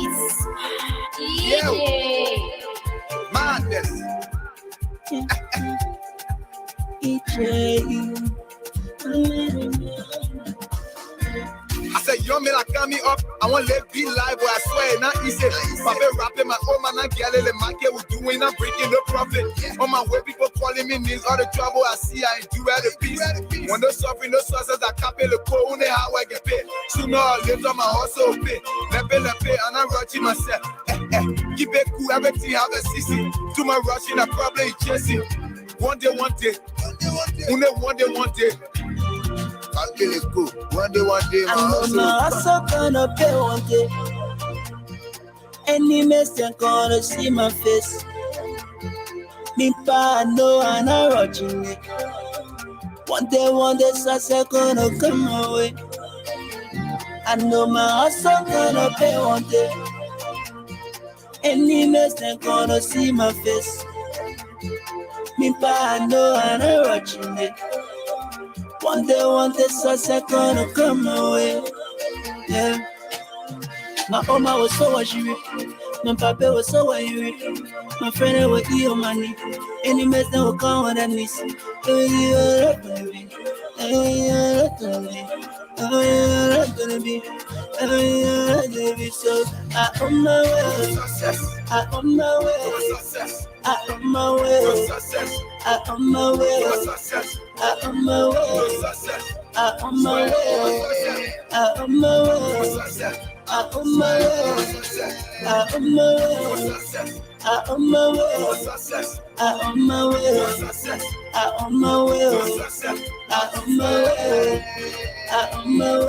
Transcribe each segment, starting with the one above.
Yo, madness. I said, yo, me like me up. I want to be live where I swear, not easy. Papa rapping my own man, and girl, the market was doing, I'm breaking the profit. On my way, people calling me names, all the trouble I see, I ain't do at the peace. When those suffering, those sources, I can't pay the code, only how I get paid. Sooner or later, my hustle pay. Let pay, and I'm rushing myself. Keep it cool, everything have a CC. Too much rushing, I probably chasing. One day. One day. I'll kill it cool. One day, my hustle gonna pay one day. Any mistake gonna see my face. Me pa know I'm not watching it. One day, success gonna come my way. I know my hustle gonna pay one day. Any mistake gonna see my face. Me pa know I'm not watching it. One day, success gonna come my way. Yeah. My mama was so worried. My papa was so worried. My friend was your money. Any mess that will come on that knees. You're gonna be. So I'm on my way. I'm on my way. I'm on my way. I'm on my way. I'm on my way. I'm on my way. I'm on my way. I'm on my way. I'm on my way. I'm on my way. I'm on my way. I'm on my way. I'm on my way.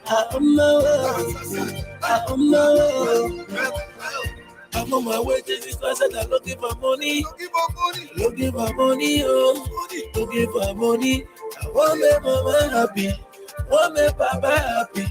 I'm on my way. I'm on my way. I'm on my way to this place and I'm looking for money. Looking for money, oh. Looking for money. I want to make mama happy. Want me papa happy.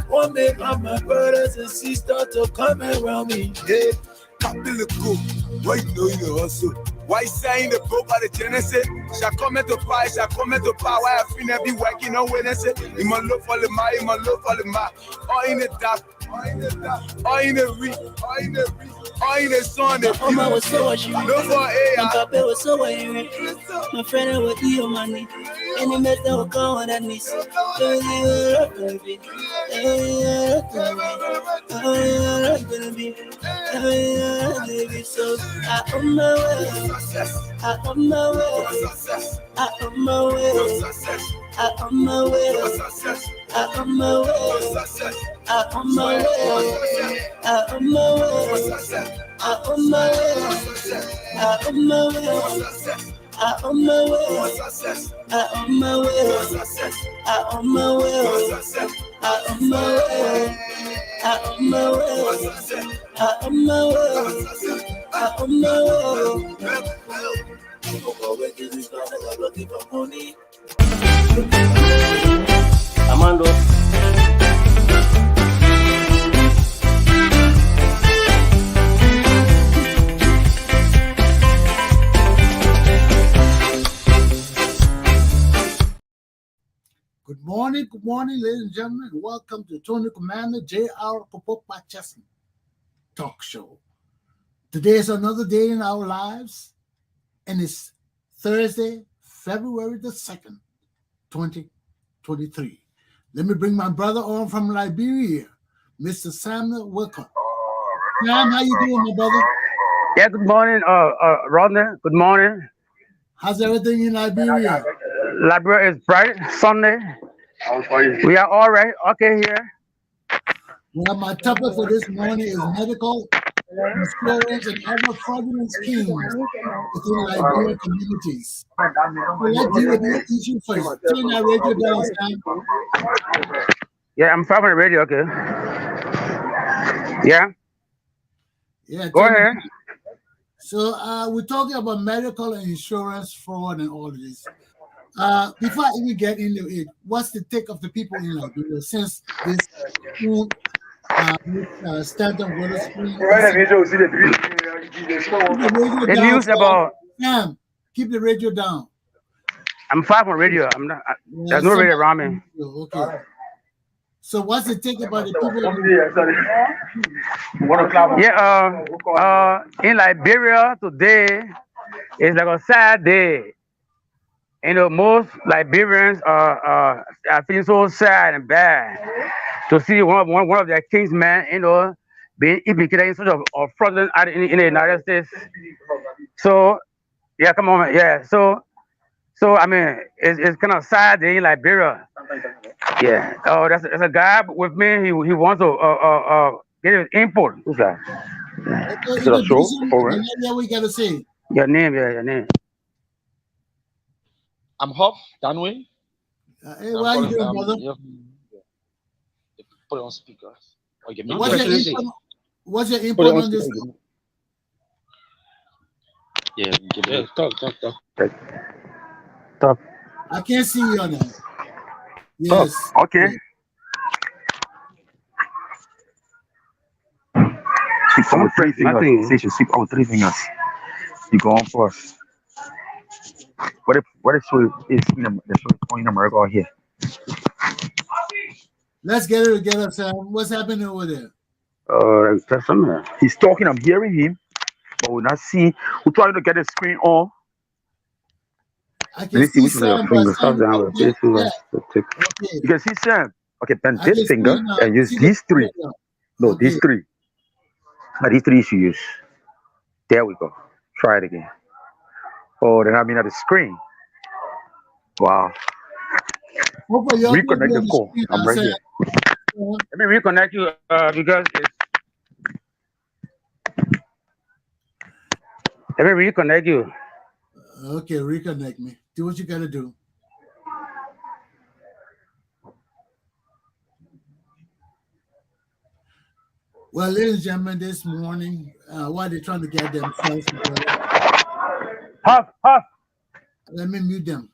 Want me all my brothers and sisters to come around me. Yeah. Captain the cool. Why you know you hustle? Why saying the book by the Genesis? Shall come to power, shall come to power. I feel be working on Wednesday. In my love for the ma, in my love for the ma. All in the dark, all in the dark, all in the reek, all in the reek. All in the sun, the mama was so worried. No for air. My papa was so worried. My friend was your money. Any mess that will come on that knees. So I'm on my way. I'm on my way. I'm on my way. I'm on my way. I'm on my way. I'm on my way. I'm on my way. I'm on my way. I'm on my way. I'm on my way. I'm on my way. I'm on my way. I'm on my way. I'm on my way. I'm on my way. I'm on my way. Amando. Good morning, ladies and gentlemen. Welcome to Tony Commander J.R. Glapohkpa Chesson talk show. Today is another day in our lives, and it's Thursday, February the 2nd, 2023. Let me bring my brother on from Liberia, Mr. Samuel Wilcott. Sam, how you doing, my brother? Yeah, good morning, Rodney. Good morning. How's everything in Liberia? Liberia is bright, sunny. We are all right. Okay here. Well, my topic for this morning is medical insurance and other fraudulent schemes within Liberian communities. So let's deal with this issue first. Turn that radio down, Sam. Yeah, I'm from the radio. Okay. Yeah. Yeah. Go ahead. So we're talking about medical and insurance fraud and all of this. Before I even get into it, what's the take of the people in Liberia since this Stanton Witherspoon? The news about Sam, keep the radio down. I'm far from radio. I'm not. There's no radio around me. Okay. So what's the take about the people? Yeah, in Liberia today, it's like a sad day. You know, most Liberians are feeling so sad and bad to see one of their kingsmen, you know, being implicated in such a fraudulent act in the United States. So yeah, come on, man. Yeah. So I mean, it's kind of sad day in Liberia. Yeah. Oh, that's a guy with me. He wants to get his input. Who's that? Is it a show? And then we gotta say Your name, yeah, your name. I'm Huff Danway. Hey, why are you doing, brother? Put it on speaker. What's your input on this? Yeah, talk. Talk. I can't see you on that. Yes. Oh, okay. Sweep our 3 fingers. Say you sweep our 3 fingers. You go on first. What if show is in America or here? Let's get it together, Sam. What's happening over there? That's something. He's talking. I'm hearing him, but we're not seeing. We're trying to get the screen on. I can see Sam, but Sam, You can see Sam. Okay, bend this finger and use these 3. No, Okay. these 3. Now these 3 you should use. There we go. Try it again. Oh, then I mean at the screen. Wow. Hopefully y'all Reconnect can be on the call. screen I'm now, right Sam. here. Let me reconnect you because it's. Let me reconnect you. Okay, reconnect me. Do what you gotta do. Well, ladies and gentlemen, this morning, while they're trying to get themselves together, Huff. let me mute them.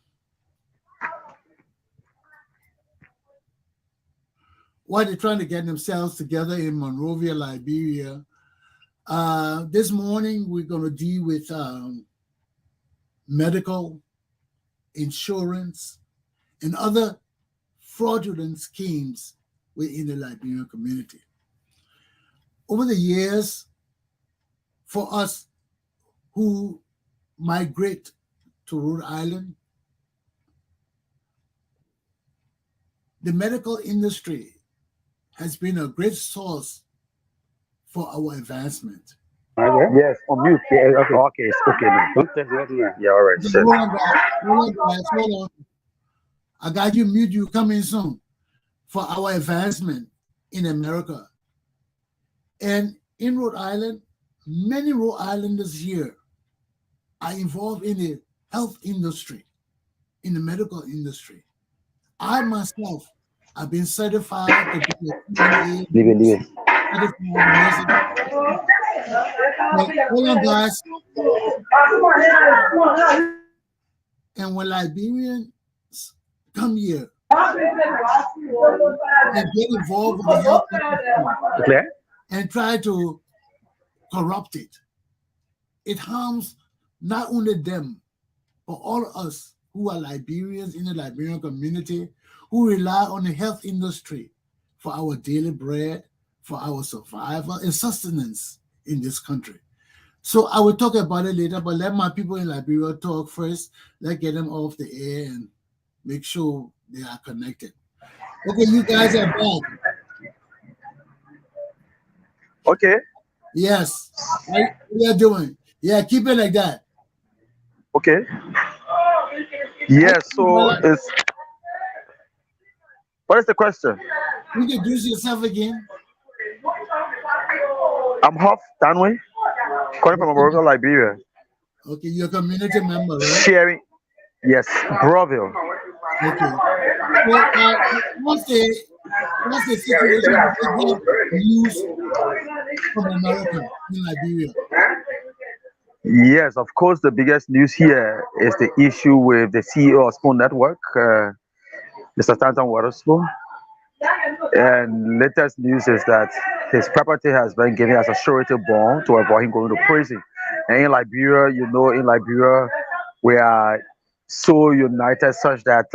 While they're trying to get themselves together in Monrovia, Liberia, this morning we're going to deal with medical, insurance, and other fraudulent schemes within the Liberian community. Over the years, for us who migrate to Rhode Island, the medical industry has been a great source for our advancement. Yes, on mute. Yeah, okay, it's okay now. Yeah, all right. Just Sure. hold on, guys. Hold on. I got you mute. You coming soon for our advancement in America. And in Rhode Island, many Rhode Islanders here are involved in the health industry, in the medical industry. I myself have been certified to be a CNA, Leave it. certified nurse. Hold on, guys. And when Liberians come here and get involved with the health industry Clear? and try to corrupt it, it harms not only them, but all of us who are Liberians in the Liberian community who rely on the health industry for our daily bread, for our survival and sustenance in this country. So I will talk about it later, but let my people in Liberia talk first. Let's get them off the air and make sure they are connected. Okay, you guys are back. Okay. Yes. What are you doing? Yeah, keep it like that. Okay. Yeah, so it's what is the question? Introduce yourself again. I'm Huff Danway, calling from Monrovia, Liberia. Okay, you're a community member, right? Sharing, yes, Broville. Okay. Well, what's the situation with the news from America in Liberia? Yes, of course, the biggest news here is the issue with the CEO of Spoon Network, Mr. Stanton Waterspoon. And latest news is that his property has been given as a surety bond to avoid him going to prison. And in Liberia, you know, we are so united such that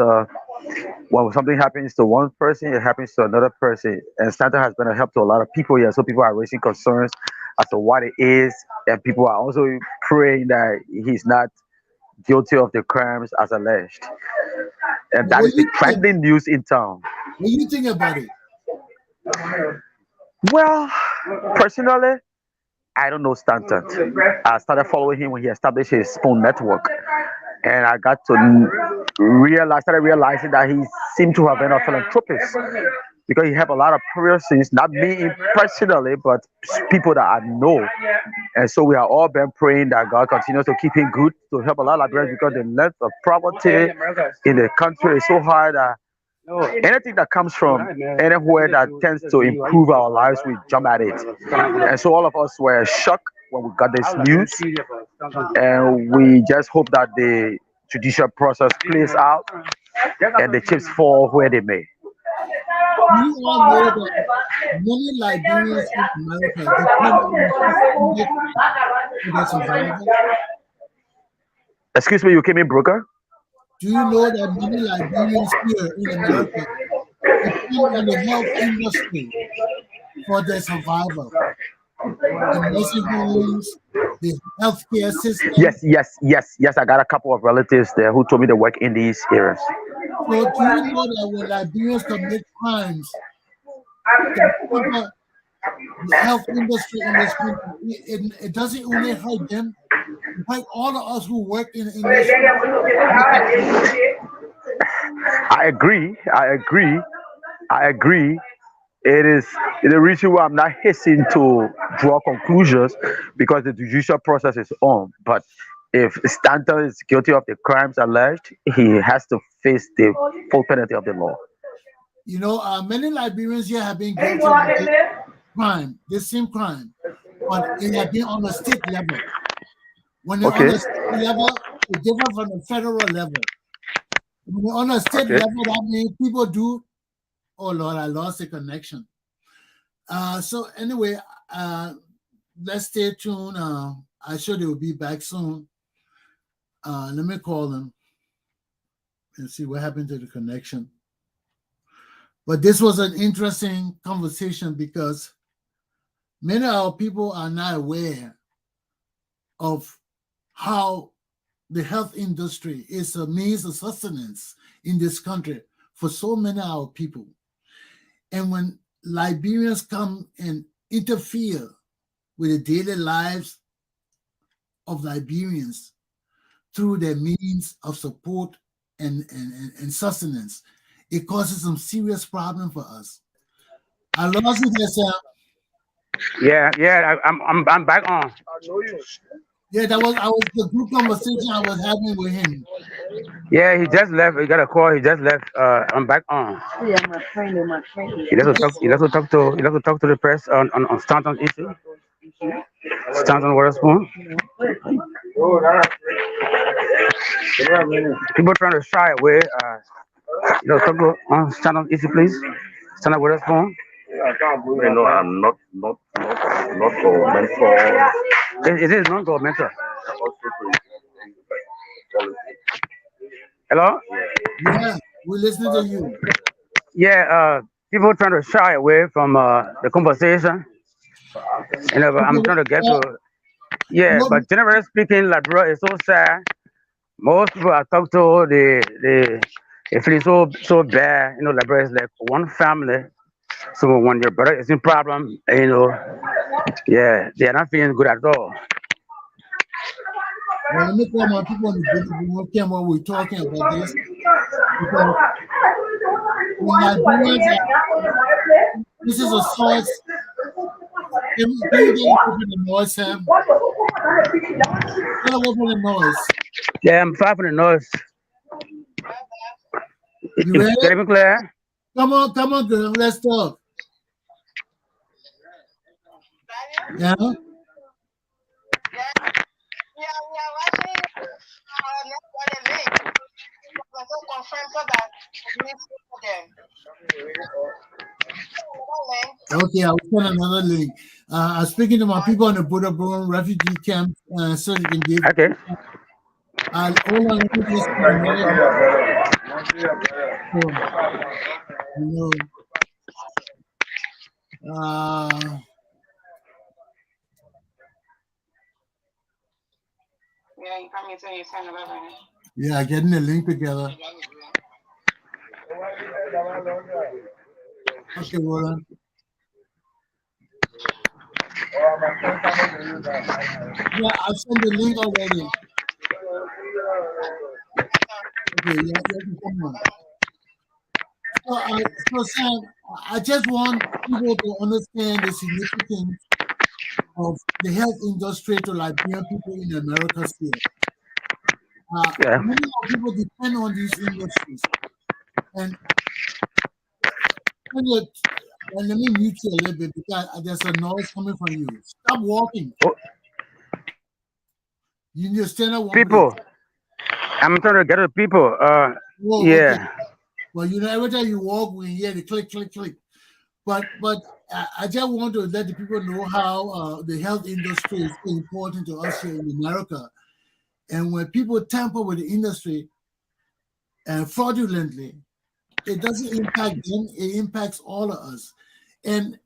when something happens to one person, it happens to another person. And Santa has been a help to a lot of people here. So people are raising concerns as to what it is. And people are also praying that he's not guilty of the crimes as alleged. And that What is do the you think? trending news in town. What do you think about it? Well, personally, I don't know Stanton. I started following him when he established his Spoon Network. And I got to started realizing that he seemed to have been a philanthropist because he helped a lot of persons, not me personally, but people that I know. And so we are all been praying that God continues to keep him good to help a lot of Liberians because the length of poverty in the country is so hard that anything that comes from anywhere that tends to improve our lives, we jump at it. And so all of us were shocked when we got this news, and we just hope that the judicial process plays out and the chips fall where they may. You all know that many Liberians in America depend on the for their survival. Excuse me, you came in, broker? Do you know that many Liberians here in America depend on the health industry for their survival? The nursing homes, the healthcare system. Yes. I got a couple of relatives there who told me they work in these areas. So do you know that when Liberians commit crimes, the health industry in this country, it doesn't only hurt them, it hurts all of us who work in the industry. I agree. It is the reason why I'm not hesitant to draw conclusions because the judicial process is on. But if Stanton is guilty of the crimes alleged, he has to face the full penalty of the law. You know, many Liberians here have been guilty of the same crime, but it has been on a state level. When they're on a state level, it's different from the federal level. When they're on a state level, that means people do. Oh Lord, I lost the connection. So anyway, let's stay tuned. I'm sure they will be back soon. Let me call them and see what happened to the connection. But this was an interesting conversation because many of our people are not aware of how the health industry is a means of sustenance in this country for so many of our people. And when Liberians come and interfere with the daily lives of Liberians through their means of support and sustenance, it causes some serious problem for us. I lost you there, sir. Yeah, I'm back on. Yeah, that was the group conversation I was having with him. Yeah, he just left. He got a call. He just left. I'm back on. Yeah, my friend. He doesn't talk. He doesn't talk to the press on Stanton issue. Stanton Waterspoon. People trying to shy away. Talk to on Stanton issue, please. Stanton Waterspoon. No, I'm not governmental. It is non-governmental. Hello? Yeah, we're listening to you. Yeah, people trying to shy away from the conversation. I'm trying to get to. Yeah, but generally speaking, Liberia is so sad. Most people I talk to, they feel so bad. Liberia is like one family. So when your brother is in problem, yeah, they are not feeling good at all. Well, let me call my people on the video while we're talking about this. Because when Liberians this is a source. Can you get open the noise, Sam? Get open the noise. Yeah, I'm far from the noise. You ready? Get me clear? Come on, girl. Let's talk. Yeah? Okay, I'll send another link. I'm speaking to my people in the Buddha Brown refugee camp so they can give. Okay. Hold on, let me just So, you know, Yeah, you come into your 10-11. yeah, getting the link together. Okay, Roland. Yeah, I sent the link already. Okay, yeah, come on. So Sam, I just want people to understand the significance of the health industry to Liberian people in America here. Yeah. Many of people depend on these industries. And let me mute you a little bit because there's a noise coming from you. Stop walking. Oh. You need to stand up one People, place. I'm trying to get the people. Oh, Yeah. okay. Well, you know, every time you walk, we hear the click, click, click. But I just want to let the people know how the health industry is so important to us here in America. And when people tamper with the industry fraudulently, it doesn't impact them, it impacts all of us. And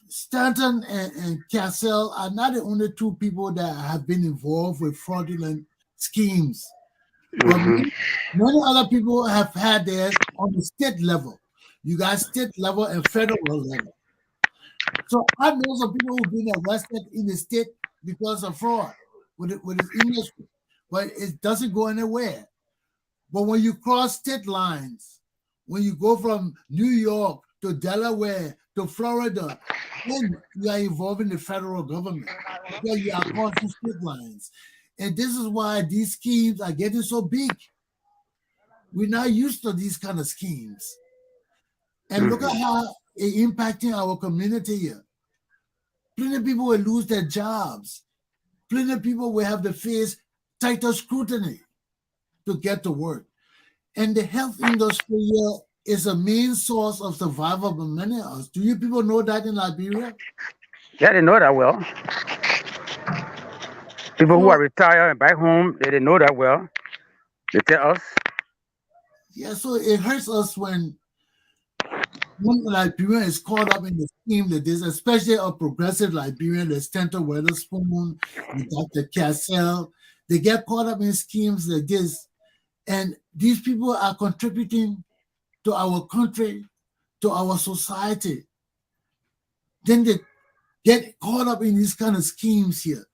Stanton and Cassell are not the only two people that have been involved with fraudulent schemes. But many other people have had theirs on the state level. You got state level and federal level. So I know some people who've been arrested in the state because of fraud with the industry, but it doesn't go anywhere. But when you cross state lines, when you go from New York to Delaware to Florida, then you are involving the federal government because you are crossing state lines. And this is why these schemes are getting so big. We're not used to these kind of schemes. And look at how it's impacting our community here. Plenty of people will lose their jobs. Plenty of people will have to face tighter scrutiny to get to work. And the health industry here is a main source of survival for many of us. Do you people know that in Liberia? Yeah, they know that well. People who are retired and back home, they know that well. They tell us. Yeah, so it hurts us when Liberian is caught up in the scheme that is, especially a progressive Liberian, the Stanton Weatherspoon, Dr. Cassell. They get caught up in schemes like this. And these people are contributing to our country, to our society. Then they get caught up in these kind of schemes here.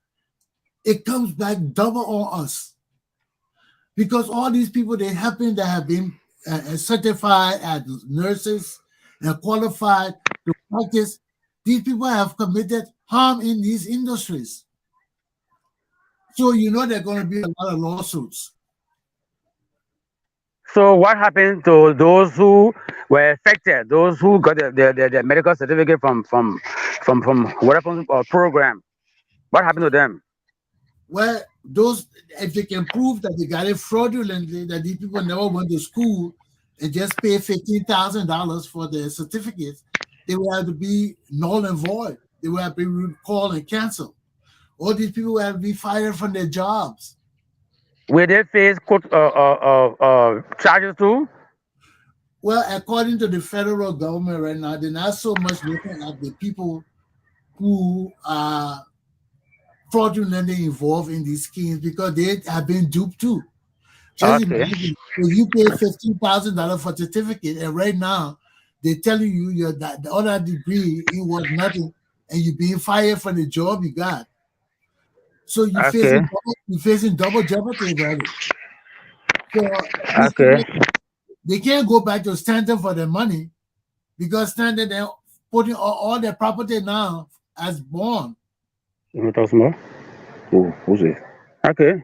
It comes back double on us. Because all these people, they happen to have been certified as nurses and qualified to practice. These people have committed harm in these industries. So you know there are going to be a lot of lawsuits. So what happened to those who were affected? Those who got the medical certificate from weapons program? What happened to them? Well, those, if they can prove that they got it fraudulently, that these people never went to school and just paid $15,000 for their certificates, they will have to be null and void. They will have to be recalled and canceled. All these people will have to be fired from their jobs. Will they face court charges too? Well, according to the federal government right now, they're not so much looking at the people who are fraudulently involved in these schemes because they have been duped too. Just imagine, if you pay $15,000 for a certificate, and right now they're telling you that the other degree it was nothing, and you're being fired from the job you got. So you're facing double jeopardy about it. So they can't go back to Stanton for their money because Stanton they're putting all their property now as bond. You want to talk some more? Who's it? Okay.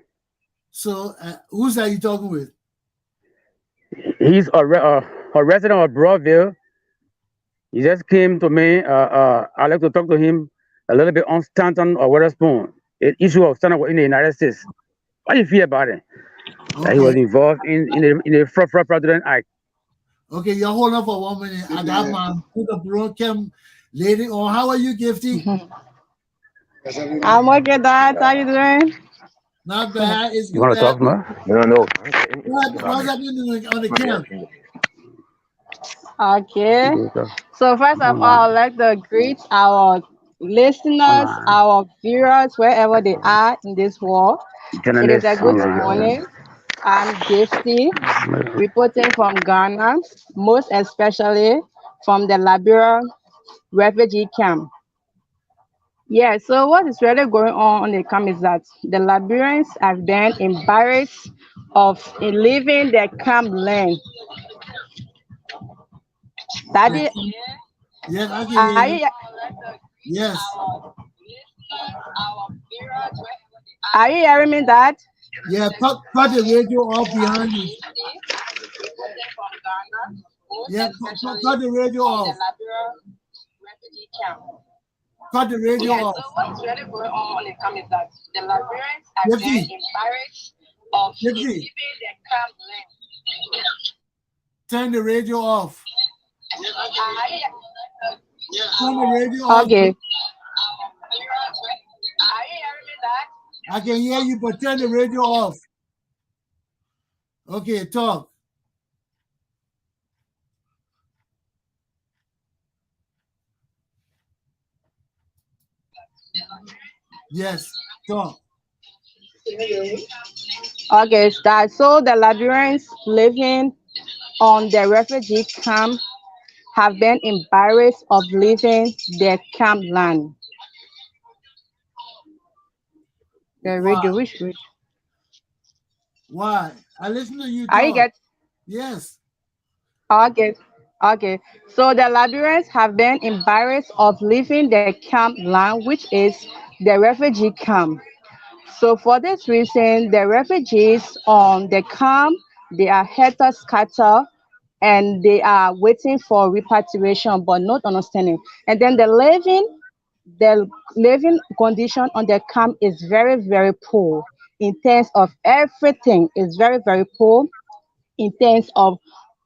So who's that you talking with? He's a resident of Broadville. He just came to me. I'd like to talk to him a little bit on Stanton or Weatherspoon, the issue of Stanton in the United States. What do you feel about it? Okay. That he was involved in the fraudulent act. Okay, you hold on for 1 minute. I got my broadcam lady on. How are you, Gifty? I'm okay, Dad. How you doing? Not bad. It's You good want to to have talk you. more? No, no. What's happening on the camp? Okay. Okay. So first of all, I'd like to greet our listeners, Online. our viewers, wherever they are in this world. It is a Journalists good online. morning. I'm Gifty, reporting from Ghana, most especially from the Liberia refugee camp. Yeah, so what is really going on the camp is that the Liberians have been embarrassed of leaving their camp land. Yes, Daddy, yes, I can are hear you, you. Yes, are you hearing me, Dad? yeah. Cut the radio off behind you. Yeah, cut the radio off. Cut the radio Yeah, so off. what's really going on the camp is that the Liberians have been Gypsy, embarrassed of Gypsy, leaving their camp land. turn the radio off. Turn the radio off. Okay. Are you hearing me, Dad? I can hear you, but turn the radio off. Okay, talk. Yes, talk. Okay, start. So the Liberians living on the refugee camp have been embarrassed of leaving their camp land. The Why? radio, which radio? Why? I listen to you Are you talk. get? Yes. Okay. Okay. So the Liberians have been embarrassed of leaving their camp land, which is the refugee camp. So for this reason, the refugees on the camp, they are helter scatter and they are waiting for repatriation but not understanding. And then the living condition on the camp is very, very poor in terms of everything. Is very, very poor in terms of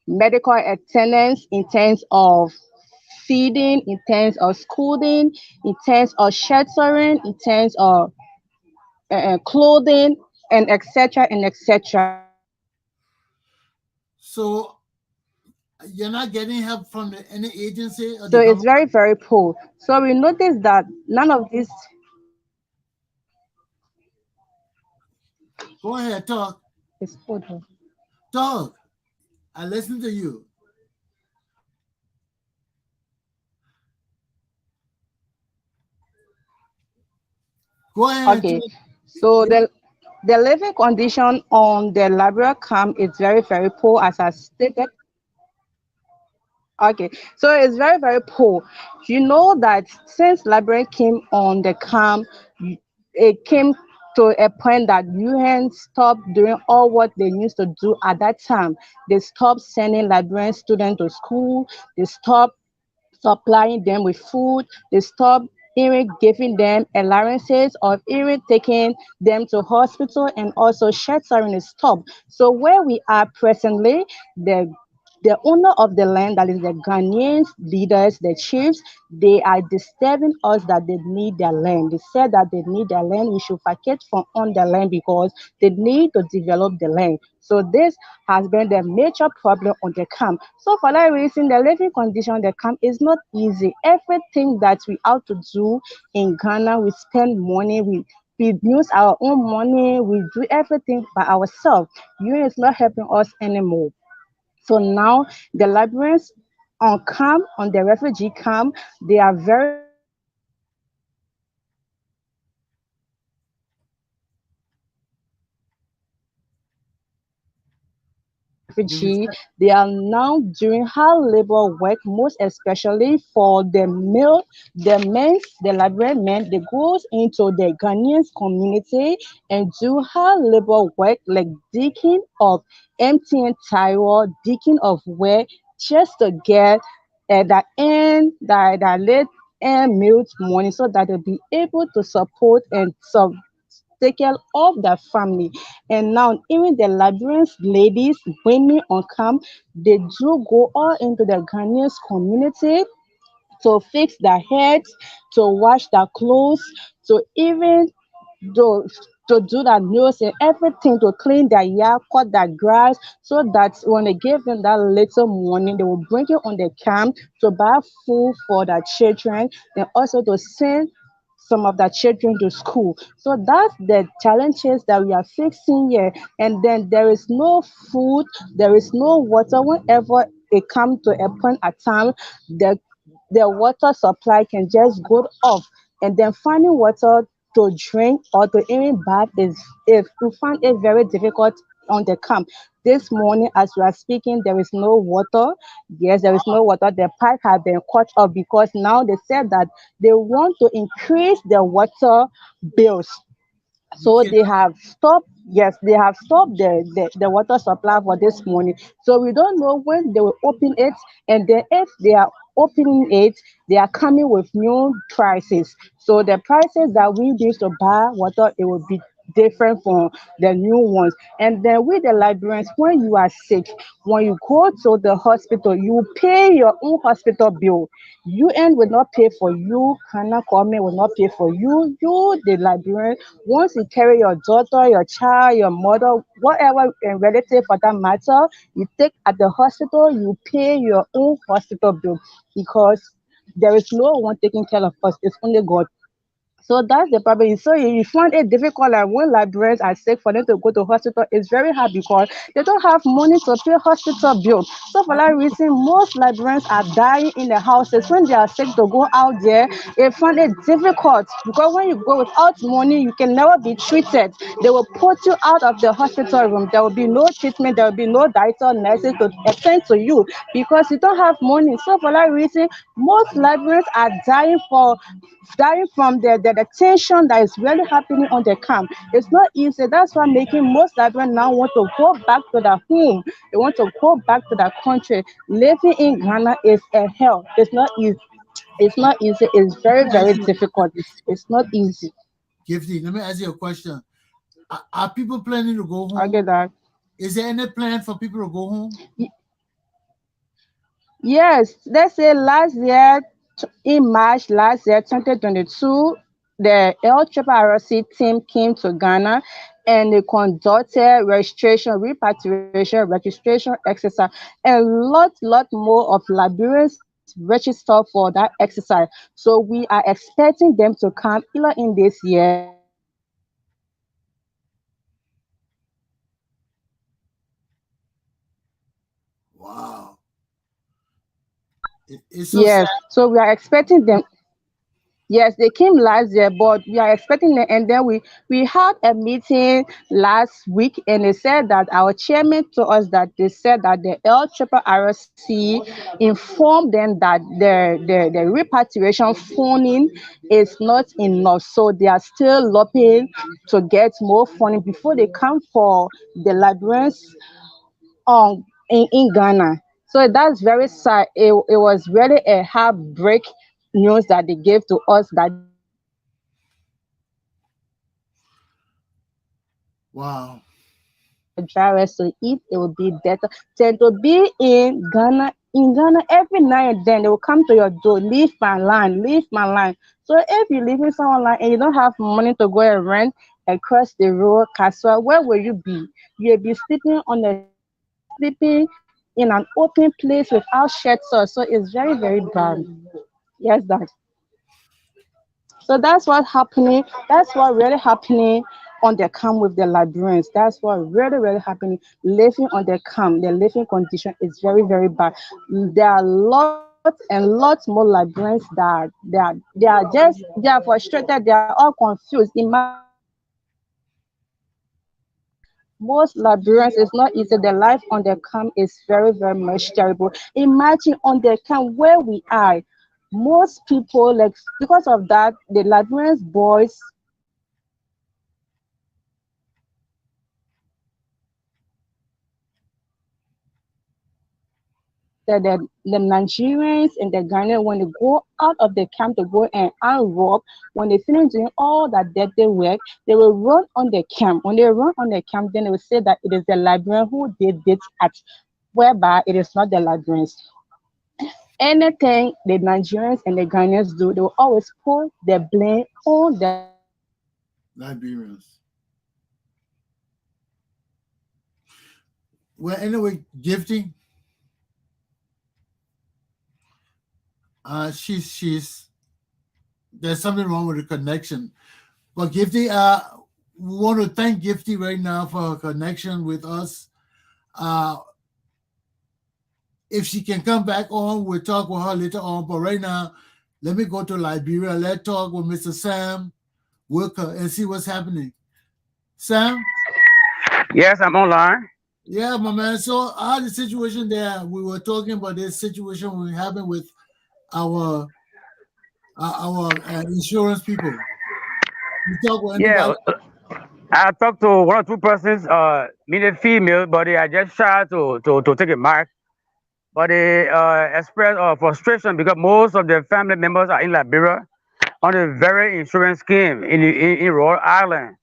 medical attendance, in terms of feeding, in terms of schooling, in terms of sheltering, in terms of clothing, and etc. and etc. So you're not getting help from any agency or So the it's government? very, very poor. So we noticed that none of this Go ahead, talk. is poor. Talk. I listen to you. Go ahead and Okay, talk. so Yeah. the living condition on the Liberia camp is very, very poor, as I stated. Okay, so it's very, very poor. You know that since Liberia came on the camp, it came to a point that UN stopped doing all what they used to do at that time. They stopped sending Liberian students to school. They stopped supplying them with food. They stopped even giving them allowances or even taking them to hospital, and also sheltering is stopped. So where we are presently, the owner of the land, that is the Ghanaian leaders, the chiefs, they are disturbing us that they need their land. They said that they need their land. We should vacate from on the land because they need to develop the land. So this has been the major problem on the camp. So for that reason, the living condition on the camp is not easy. Everything that we have to do in Ghana, we spend money, we use our own money, we do everything by ourselves. UN is not helping us anymore. So now the Liberians on camp, on the refugee camp, they are very, very embarrassed of leaving their camp land. Did you Refugee, say? they are now doing hard labor work, most especially for the men, the Liberian men, they goes into the Ghanaian community and do hard labor work like digging of emptying tire, digging of where just to get that late and milk money so that they'll be able to support and take care of their family. And now even the Liberians ladies, women on camp, they do go all into the Ghanaian community to fix their heads, to wash their clothes, to even to do that nails and everything to clean their yard, cut their grass, so that when they give them that little money, they will bring it on the camp to buy food for their children and also to send some of the children to school. So that's the challenges that we are facing here. And then there is no food, there is no water. Whenever it comes to a point at time, the the water supply can just go off, and then finding water to drink or to even bath is, if we find it very difficult on the camp. This morning, as we are speaking, there is no water. Yes, there is no water. The pipe has been cut off because now they said that they want to increase the water bills. So they have stopped, yes, they have stopped the water supply for this morning. So we don't know when they will open it, and then if they are opening it, they are coming with new prices. So the prices that we use to buy water, it will be different from the new ones. And then with the librarians, when you are sick, when you go to the hospital, you pay your own hospital bill. UN will not pay for you, Hannah Kwame will not pay for you. You, the librarian, once you carry your daughter, your child, your mother, whatever relative for that matter, you take at the hospital, you pay your own hospital bill, because there is no one taking care of us, it's only God. So that's the problem. So you find it difficult, like when librarians are sick, for them to go to hospital, it's very hard because they don't have money to pay hospital bill. So for that reason, most librarians are dying in the houses. When they are sick to go out there, they find it difficult because when you go without money, you can never be treated. They will put you out of the hospital room. There will be no treatment. There will be no doctor, nurses to attend to you because you don't have money. So for that reason, most librarians are dying from the tension that is really happening on the camp. It's not easy. That's why making most librarians now want to go back to their home. They want to go back to their country. Living in Ghana is a hell. It's not easy. It's not easy. It's very, very difficult. It's not easy. Gifty, let me ask you a question. Are people planning to go home? I get that. Is there any plan for people to go home? Yes, let's say last year, in March last year, 2022, the LRRC team came to Ghana and they conducted registration, repatriation, registration exercise, and lot more of Liberians registered for that exercise. So we are expecting them to come either in this year or next year. So we are expecting them to come to Ghana to register and Wow. It's so yes, sad. so we are expecting them. Yes, they came last year, but we are expecting them. And then we had a meeting last week, and they said that our chairman told us that they said that the LRRC informed them that the repatriation funding is not enough, so they are still lobbying to get more funding before they come for the librarians in Ghana. So that's very sad. It was really a heartbreak news that they gave to us that they will not give us money to buy food Wow. or the dry rice to eat. It will be better than to be in Ghana. In Ghana, every now and then they will come to your door, leave my line, leave my line. So if you live in someone line and you don't have money to go and rent across the road, Kaswa, where will you be? You'll be sleeping on the street. You'll be sleeping in an open place without shelter. So it's very, very bad. Yes, that. So that's what happening. That's what really happening on the camp with the librarians. That's what really, really happening. Living on the camp, the living condition is very, very bad. There are lots and lots more librarians that they are frustrated. They are all confused. Imagine most librarians, it's not easy. The life on the camp is very, very much terrible. Imagine on the camp where we are, most people, like, because of that, the librarians boys the Nigerians and the Ghanaians, when they go out of the camp to go and unrob, when they finish doing all that dirty work, they will run on the camp. When they run on the camp, then they will say that it is the librarian who did this act, whereby it is not the librarians. Anything the Nigerians and the Ghanaians do, they will always put the blame on the librarians. Liberians. Well, anyway, Gifty. She's there's something wrong with the connection. But Gifty, we want to thank Gifty right now for her connection with us. If she can come back on, we'll talk with her later on. But right now, let me go to Liberia. Let's talk with Mr. Sam Wilker and see what's happening. Sam? Yes, I'm online. Yeah, my man. So the situation there, we were talking about this situation we having with our insurance people. You talk with anybody? Yeah, I talked to one or two persons, meaning female, but they are just shy to take a mark. But they express frustration because most of their family members are in Liberia on a very insurance scheme in Rhode Island.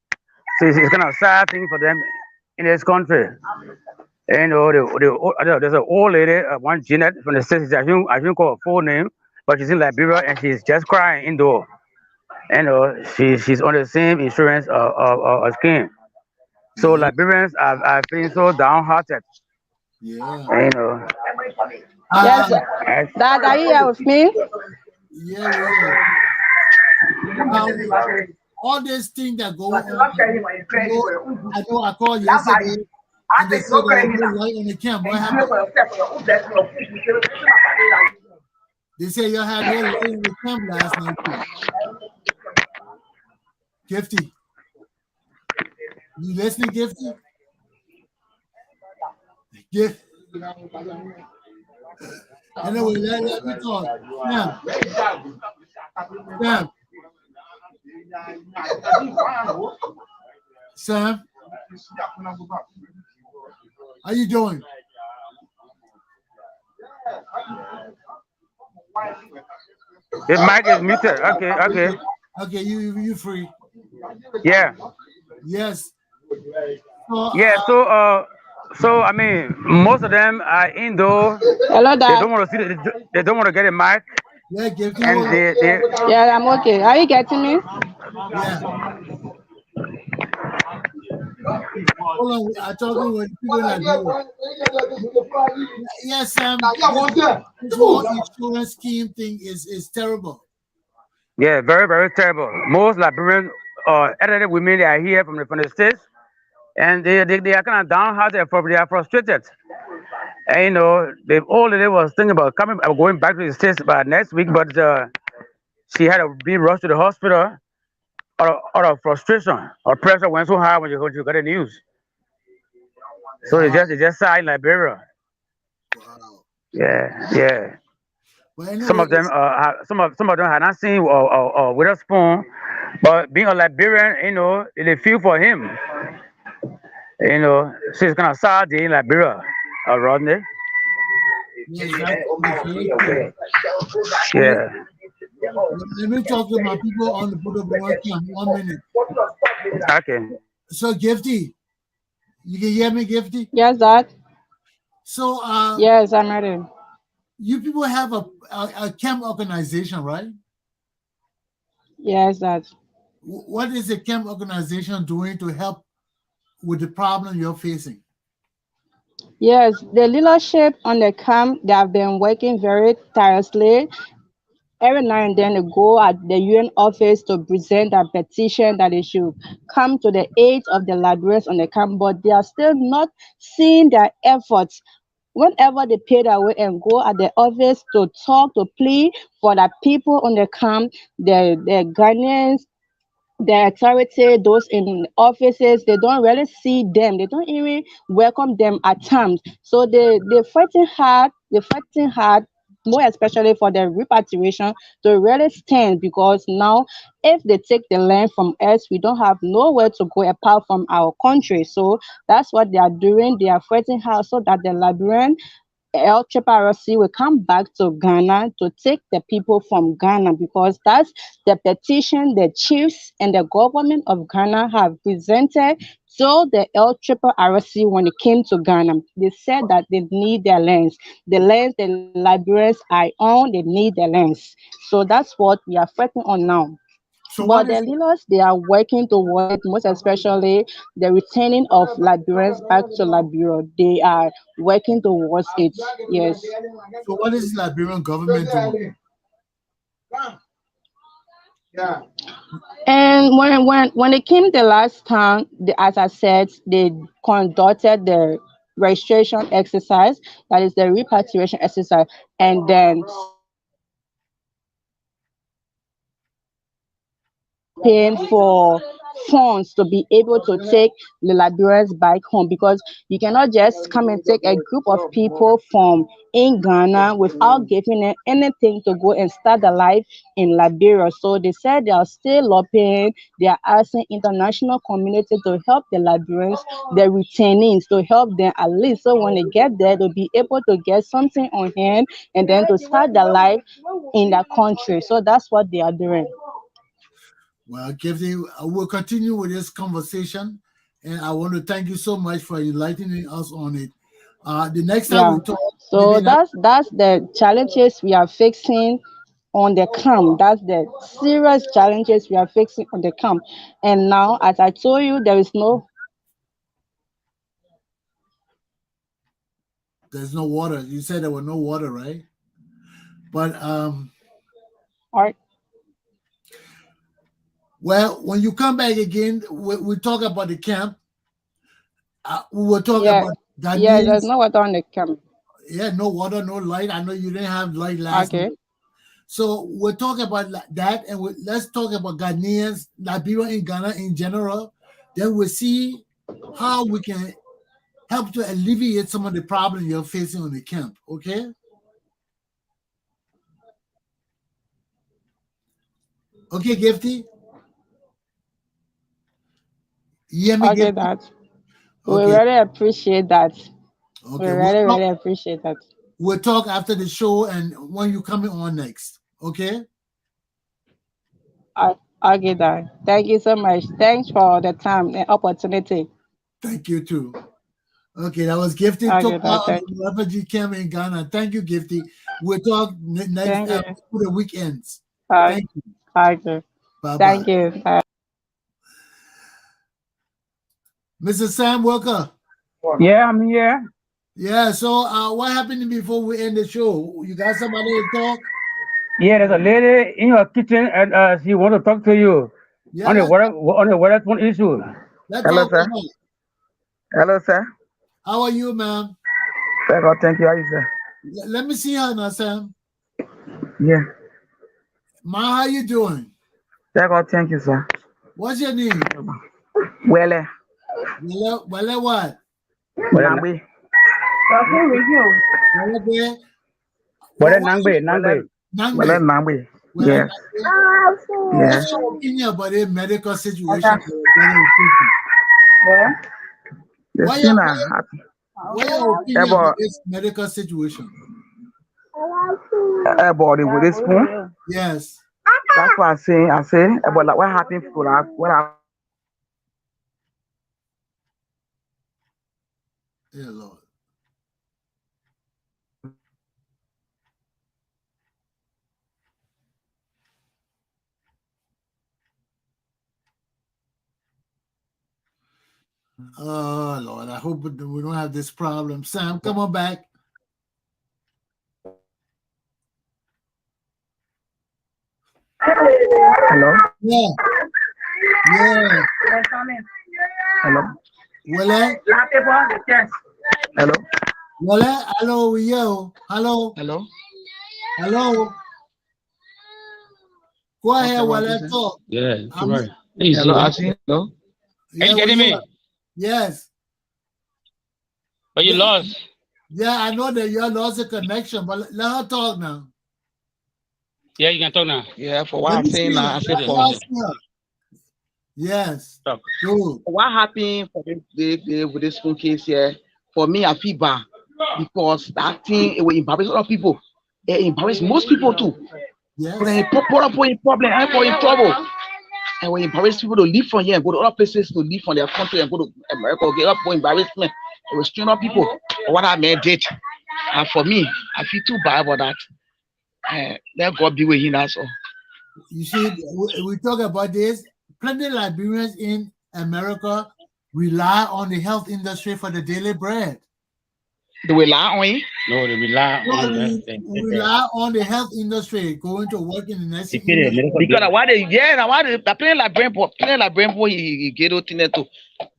So it's kind of sad thing for them in this country. And, there's an old lady, one Jeanette from the States. I shouldn't call her full name, but she's in Liberia and she's just crying indoor. And she's on the same insurance scheme. So Liberians are feeling so downhearted. Yeah. And, you know. Yes, Dad, are you here with me? Yeah, all these things that go on. I know I called yesterday and they said there was no light on the camp. What happened? They said y'all had no light on the camp last night too. Gifty. You listening, Gifty? Gift. Anyway, let me talk. Sam, how you doing? The mic is muted. Okay. Okay, you free. Yeah. Yes. So I mean, most of them are indoor. Hello, Dad. They don't want to see. They don't want to get a mic. Yeah, Gifty. And they. Yeah, I'm okay. Are you getting me? Yeah. Hold on, I'm talking with people like you. Yes, Sam. This whole insurance scheme thing is terrible. Yeah, very, very terrible. Most Liberian elderly women, they are here from the States, and they are kind of downhearted, they are frustrated. And you know, the old lady was thinking about going back to the States by next week, but she had to be rushed to the hospital out of frustration. Her pressure went so high when you got the news. So it's just sad in Liberia. Wow. Yeah. But anyway, some of them had not seen with a spoon, but being a Liberian, you know, they feel for him. You know, so it's kind of sad day in Liberia, Rodney. Yeah. Let me talk to my people on the Buddha camp. 1 minute. Okay. So, Gifty, you can hear me, Gifty? Yes, Dad. So, yes, I'm ready. You people have a camp organization, right? Yes, Dad. What is the camp organization doing to help with the problem you're facing? Yes, the leadership on the camp, they have been working very tirelessly. Every now and then they go at the UN office to present a petition that they should come to the aid of the Liberians on the camp, but they are still not seeing their efforts. Whenever they pay their way and go at the office to talk, to plead for the people on the camp, the Ghanaians, the authority, those in offices, they don't really see them. They don't even welcome them at times. So they're fighting hard. More especially for the repatriation to really stand, because now if they take the land from us, we don't have nowhere to go apart from our country. So that's what they are doing. They are fighting hard so that the Liberian LRC will come back to Ghana to take the people from Ghana, because that's the petition the chiefs and the government of Ghana have presented to the LRC when it came to Ghana. They said that they need their lands. The lands the Liberians are on, they need their lands. So that's what we are fighting on now. So but the leaders, they are working toward it, most especially the returning of Liberians back to Liberia. They are working towards it. Yes. so what is the Liberian government doing? And when it came the last time, as I said, they conducted the registration exercise, that is the repatriation exercise, and then paying for funds to be able to take the Liberians back home, because you cannot just come and take a group of people from in Ghana without giving them anything to go and start a life in Liberia. So they said they are still lobbying, they are asking international community to help the Liberians, the returnees, to help them at least so when they get there they'll be able to get something on hand and then to start their life in their country. So that's what they are doing. Well, Gifty, we'll continue with this conversation, and I want to thank you so much for enlightening us on it. The next time we talk, so that's the challenges we are facing on the camp. That's the serious challenges we are facing on the camp. And now, as I told you, there's no water. You said there was no water, right? But all right. Well, when you come back again, we talk about the camp. We will talk about Ghanaians. Yeah, there's no water on the camp. Yeah, no water, no light. I know you didn't have light last night. So we'll talk about that, and let's talk about Ghanaians, Liberia in Ghana in general. Then we'll see how we can help to alleviate some of the problems you're facing on the camp. Okay? Okay, Gifty? Okay, that. We really appreciate that. Okay, we really appreciate that. We'll talk after the show and when you're coming on next. Okay? Okay, that. Thank you so much. Thanks for the time and opportunity. Thank you too. Okay, that was Gifty talking about the refugee camp in Ghana. Thank you, Gifty. We'll talk next for the weekends. Thank you. Okay. Bye-bye. Thank you. Bye. Mr. Sam Walker. Yeah, I'm here. Yeah, so what happened before we end the show? You got somebody to talk? Yeah, there's a lady in your kitchen and she want to talk to you on the weather phone issue. Hello, sir. Hello, sir. How are you, ma'am? Very good, thank you. How are you, sir? Let me see her now, Sam. Yeah. Ma, how you doing? Very good, thank you, sir. What's your name? Wele. Wele what? Nangbe. Wele Nangbe. Nangbe. Yes. What's your opinion about the medical situation? What's your opinion about this medical situation? About with this spoon? Yes. That's what I say about like what happened for what I. Yeah, Lord. Oh, Lord, I hope we don't have this problem. Sam, come on back. Hello? Yeah. Yeah. Hello? Wale? Hello? Wale? Hello, yo. Hello? Hello? Hello? Go ahead, Wale, talk. Yeah, right. Hello, Asin. Hello? Yeah, are you getting me? Yes. But you lost. Yeah, I know that you lost the connection, but let her talk now. Yeah, you can talk now. Yeah, for what I'm saying now, I said for yes. Talk. Good. What happened for with this phone case here? For me, I feel bad because that thing it will embarrass a lot of people. It embarrass most people too. Yes. But it put up in problem and for in trouble. And we embarrass people to leave from here and go to other places to leave from their country and go to America or get up for embarrassment. It was strain up people. What I made did. And for me, I feel too bad about that. Let God be with him, that's all. You see, we talk about this. Plenty of Liberians in America rely on the health industry for the daily bread. They rely on it? No, they rely on We rely on the health industry, going to work in the nursing industry. Because why they playing Liberian boy he get those things too.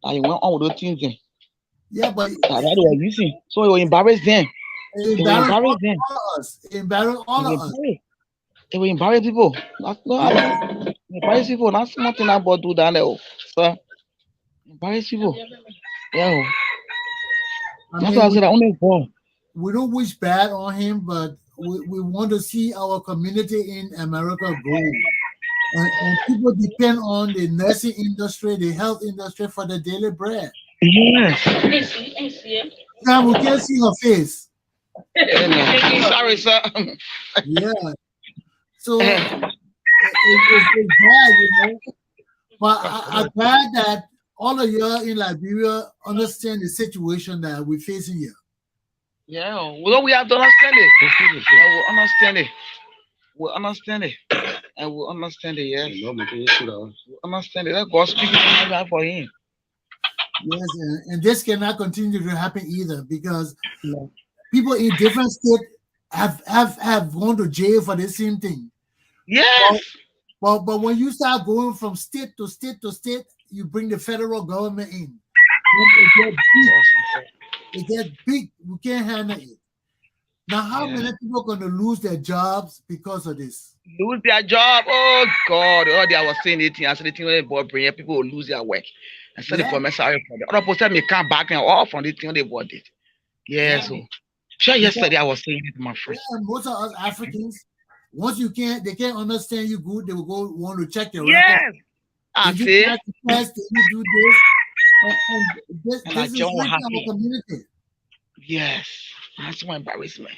And he went on with those things then. Yeah, but that's what they were using. So it will embarrass them. It embarrass them. All of us. It will embarrass people. That's not embarrass people. That's nothing about do that now. So embarrass people. Yeah. That's why I said I only born. We don't wish bad on him, but we want to see our community in America grow. And people depend on the nursing industry, the health industry for the daily bread. Yes. Sam, we can't see her face. Sorry, sir. Yeah. So it's bad, you know. But I'm glad that all of you in Liberia understand the situation that we're facing here. Yeah, well, we have to understand it. We understand it. We understand it. And we understand it, yes. We understand it. Let God speak for him. Yes, and this cannot continue to happen either, because people in different states have gone to jail for the same thing. Yes. But when you start going from state to state to state, you bring the federal government in. It gets big. We can't handle it. Now, how many people are going to lose their jobs because of this? Lose their job? Oh, God. Oh, I was saying it. I said the thing when they bring people will lose their work. I said the commissary for them. Other person may come back and all from the thing they bought it. Yeah, so. Sure, yesterday I was saying it to my friend. Yeah, most of us Africans, once they can't understand you good, they will go want to check your record. I see. Did you do this? And this is like our community. Yes. That's more embarrassment.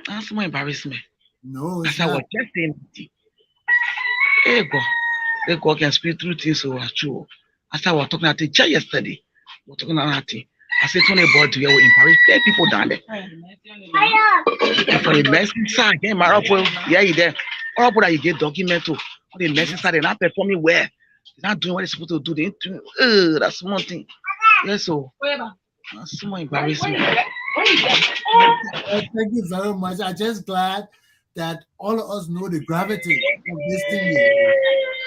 That's more embarrassment. No, it's not. I was just saying. Hey, God can speak through things so true. As I was talking at the chair yesterday, we were talking about it. I said, Tony boy to you will embarrass 10 people down there. And for the message side, again, my yeah, you there. All that you get documented. All the message side, they're not performing well. They're not doing what they're supposed to do. That's one thing. Yeah, so that's more embarrassing. Thank you very much. I'm just glad that all of us know the gravity of this thing here.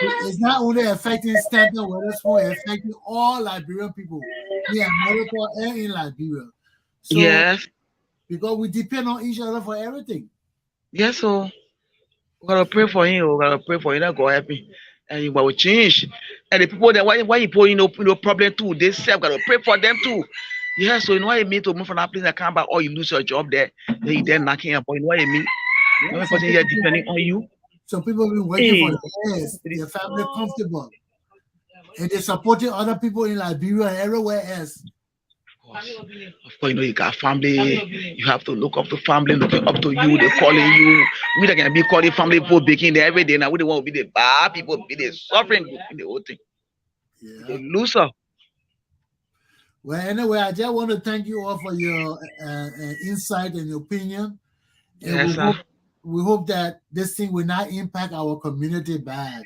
It's not only affecting Stanton Wetherspoon, it's affecting all Liberian people in America and in Liberia. So, yes. Because we depend on each other for everything. Yes, so we gotta pray for him. We gotta pray for him. That God help him. And he will change. And the people that why you put problem too, they self gotta pray for them too. Yeah, so you know what I mean to move from that place and come back, or you lose your job there, then you then knocking up. You know what I mean? Every person here depending on you. Some people have been working for years, their family comfortable, and they're supporting other people in Liberia and everywhere else. Of course, you know you got family. You have to look up to family, looking up to you. They're calling you. We don't gonna be calling family people baking there every day. Now we don't want to be the bad people, be the suffering in the whole thing. Yeah. The loser. Well, anyway, I just want to thank you all for your insight and opinion. And yes, we hope that this thing will not impact our community bad.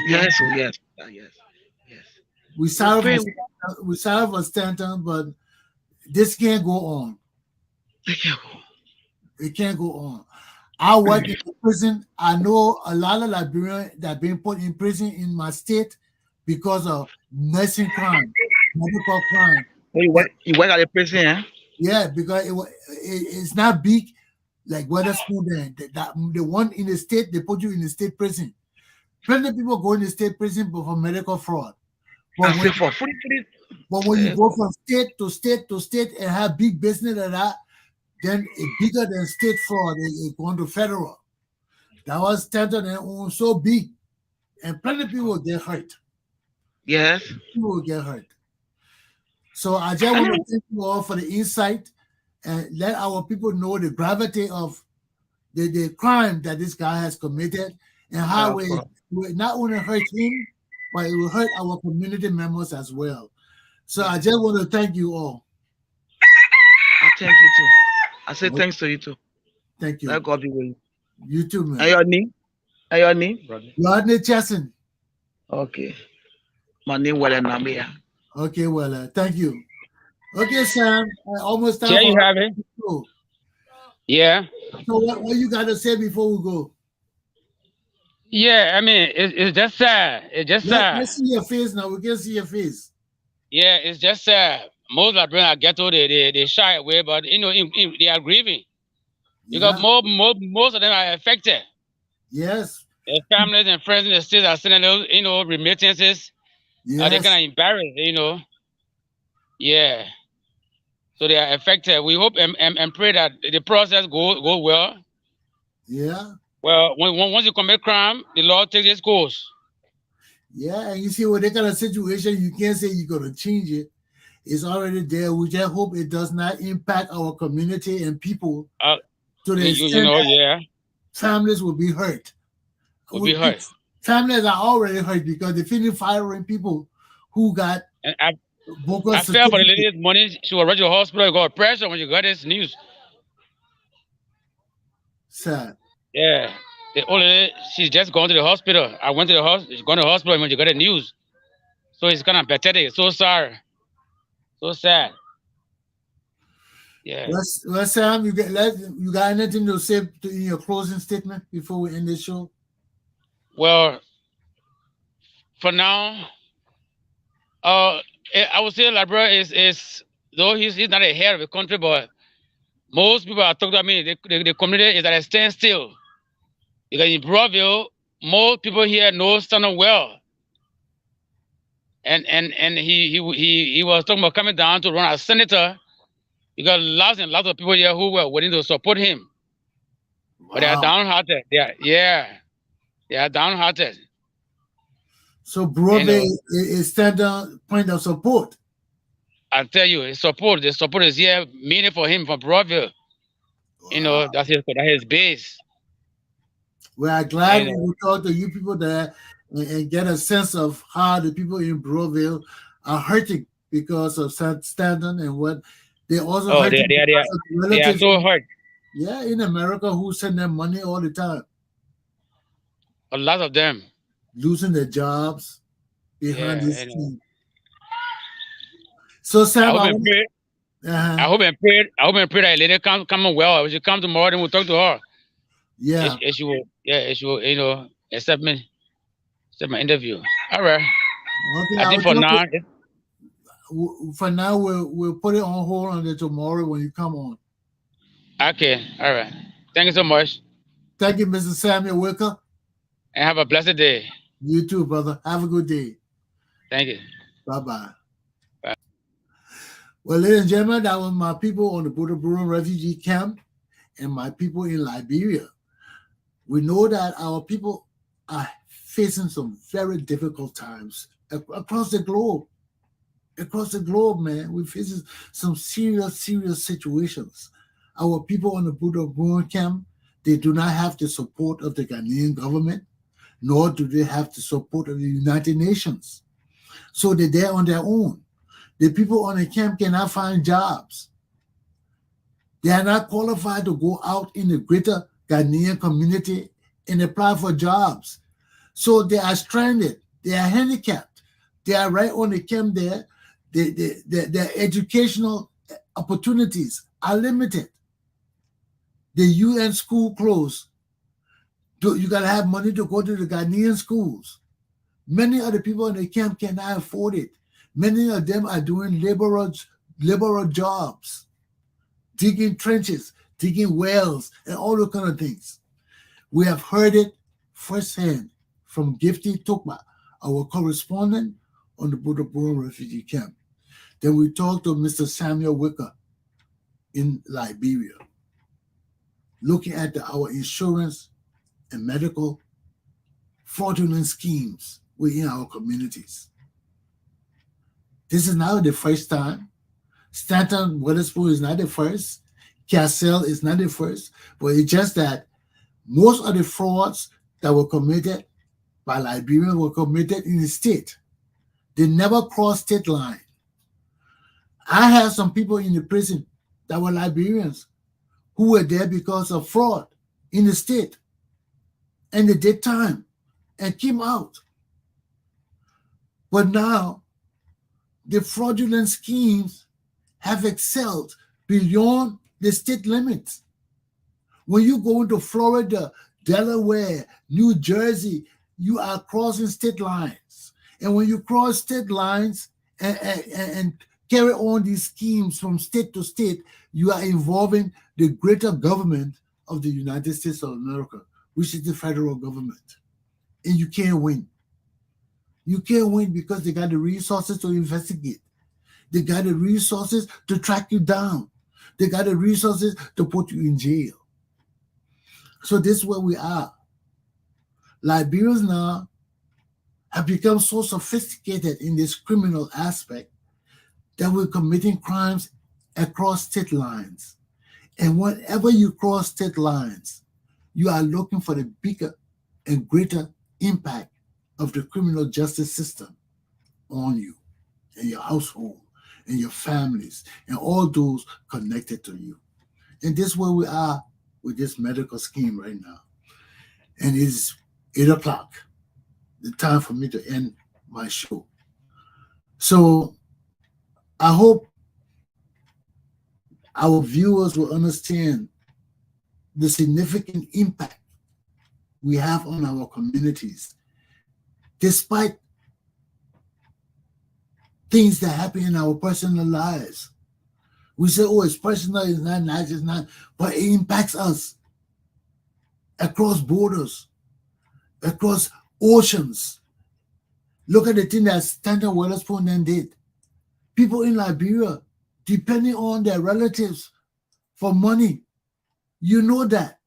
Yes. We sorry for Stanton, but this can't go on. It can't go on. I work in prison. I know a lot of Liberians that have been put in prison in my state because of nursing crime, medical crime. You work at a prison, eh? Yeah, because it's not big like Wetherspoon. The one in the state, they put you in the state prison. Plenty of people go in the state prison for medical fraud. But when you go from state to state to state and have big business like that, then it's bigger than state fraud. It's going to federal. That was Stanton and so big. And plenty of people will get hurt. Yes. People will get hurt. So I just want to thank you all for the insight and let our people know the gravity of the crime that this guy has committed and how it will not only hurt him, but it will hurt our community members as well. So I just want to thank you all. I thank you too. I say thanks to you too. Thank you. Let God be with you. You too, man. And your name? And your name? Rodney Chesson. Okay. My name well Namia. Okay, well, thank you. Okay, Sam, almost time There you for have it. go. Yeah. So what you got to say before we go? Yeah, I mean, it's just sad. It's just sad. Let's see your face now. We can see your face. Yeah, it's just sad. Most Liberians are ghetto, they shy away, but you know, they are grieving. Because most of them are affected. Yes. Their families and friends in the states are sending those, you know, remittances. Yes. They're kind of embarrassed, you know. Yeah. So they are affected. We hope and pray that the process go well. Yeah. Well, once you commit crime, the law takes its course. Yeah, and you see, with that kind of situation, you can't say you're going to change it. It's already there. We just hope it does not impact our community and people to the extent that families will be hurt. Families are already hurt because they're feeling firing people who got bogus. I felt for the lady's money. She was rushed to the hospital. You got pressure when you got this news. Sad. Yeah. The old lady, she's just gone to the hospital. I went to the hospital. She's gone to the hospital when you got the news. So it's kind of pathetic. So sorry. So sad. Yeah. Well, Sam, you got anything to say in your closing statement before we end this show? Well, for now, I would say Liberia is though he's not a head of the country, but most people are talking to me. The community is at a standstill. Because in Broadville, most people here know Stanton well. And he was talking about coming down to run as senator. Because lots and lots of people here who were willing to support him. Wow. But they are downhearted. They are downhearted. So Broadville is Stanton point of support. I tell you, the support is here, meaning for him from Broadville. Wow. You know, that's his base. We are glad we talk to you people there and get a sense of how the people in Broadville are hurting because of Stanton and what they also hurting. They are so hurt. Yeah, in America, who send them money all the time. A lot of them losing their jobs behind this team. So Sam, I hope and pray that lady come well. If she come tomorrow, then we'll talk to her. Yeah. If she will, you know, accept my interview. All right. Okay, I think for now, we'll put it on hold until tomorrow when you come on. Okay. All right. Thank you so much. Thank you, Mr. Samuel Wicker. And have a blessed day. You too, brother. Have a good day. Thank you. Bye-bye. Bye. Well, ladies and gentlemen, that was my people on the Buddha refugee camp and my people in Liberia. We know that our people are facing some very difficult times across the globe. Across the globe, man, we're facing some serious situations. Our people on the Buddha camp, they do not have the support of the Ghanaian government, nor do they have the support of the United Nations. So they're there on their own. The people on the camp cannot find jobs. They are not qualified to go out in the greater Ghanaian community and apply for jobs. So they are stranded. They are handicapped. They are right on the camp there. Their educational opportunities are limited. The UN school closed. You got to have money to go to the Ghanaian schools. Many of the people in the camp cannot afford it. Many of them are doing laborer jobs, digging trenches, digging wells, and all those kind of things. We have heard it firsthand from Gifty Tukma, our correspondent on the Buddha refugee camp. Then we talked to Mr. Samuel Wicker in Liberia, looking at our insurance and medical fraudulent schemes within our communities. This is not the first time. Stanton Witherspoon is not the first. Cassell is not the first. But it's just that most of the frauds that were committed by Liberians were committed in the state. They never crossed state line. I have some people in the prison that were Liberians who were there because of fraud in the state. and they did time and came out. But now, the fraudulent schemes have excelled beyond the state limits. When you go into Florida, Delaware, New Jersey, you are crossing state lines. And when you cross state lines and carry on these schemes from state to state, you are involving the greater government of the United States of America, which is the federal government. And you can't win. You can't win because they got the resources to investigate. They got the resources to track you down. They got the resources to put you in jail. So this is where we are. Liberians now have become so sophisticated in this criminal aspect that we're committing crimes across state lines. And whenever you cross state lines, you are looking for the bigger and greater impact of the criminal justice system on you and your household and your families and all those connected to you. And this is where we are with this medical scheme right now. And it's 8 o'clock, the time for me to end my show. So I hope our viewers will understand the significant impact we have on our communities, despite things that happen in our personal lives. We say, oh, it's personal, it's not nice, it's not, but it impacts us across borders, across oceans. Look at the thing that Stanton Witherspoon then did. People in Liberia, depending on their relatives for money, you know that.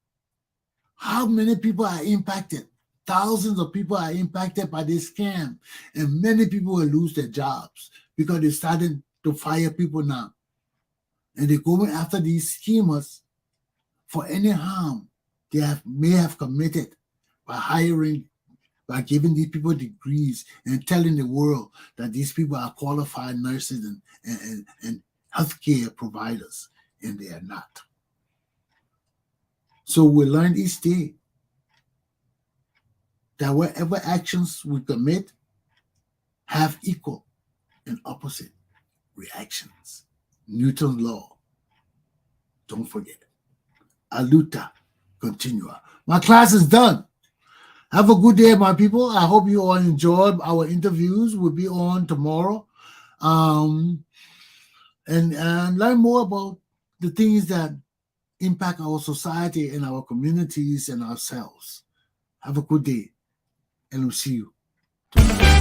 How many people are impacted? Thousands of people are impacted by this scam, and many people will lose their jobs because they're starting to fire people now. And they're going after these schemers for any harm they may have committed by giving these people degrees and telling the world that these people are qualified nurses and healthcare providers, and they are not. So we learn each day that whatever actions we commit have equal and opposite reactions. Newton's law. Don't forget it. Aluta continua. My class is done. Have a good day, my people. I hope you all enjoyed our interviews. We'll be on tomorrow. And learn more about the things that impact our society and our communities and ourselves. Have a good day, and we'll see you tomorrow.